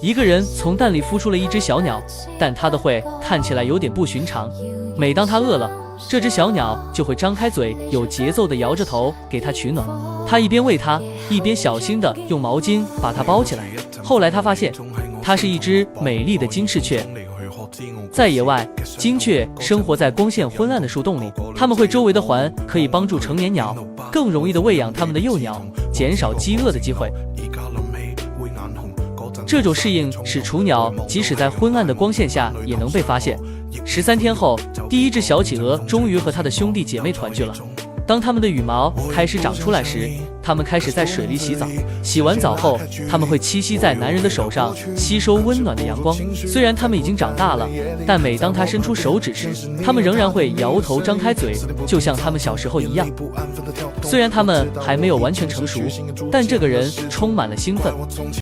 一个人从蛋里孵出了一只小鸟，但它的喙看起来有点不寻常。每当它饿了，这只小鸟就会张开嘴，有节奏地摇着头给它取暖。它一边喂它，一边小心地用毛巾把它包起来。后来他发现，它是一只美丽的金翅雀。在野外，金雀生活在光线昏暗的树洞里，它们会周围的环可以帮助成年鸟更容易地喂养它们的幼鸟，减少饥饿的机会。这种适应使雏鸟即使在昏暗的光线下也能被发现。13天后，第一只小企鹅终于和它的兄弟姐妹团聚了。当它们的羽毛开始长出来时，它们开始在水里洗澡。洗完澡后，它们会栖息在男人的手上，吸收温暖的阳光。虽然它们已经长大了，但每当它伸出手指时，它们仍然会摇头张开嘴，就像它们小时候一样。虽然它们还没有完全成熟，但这个人充满了兴奋。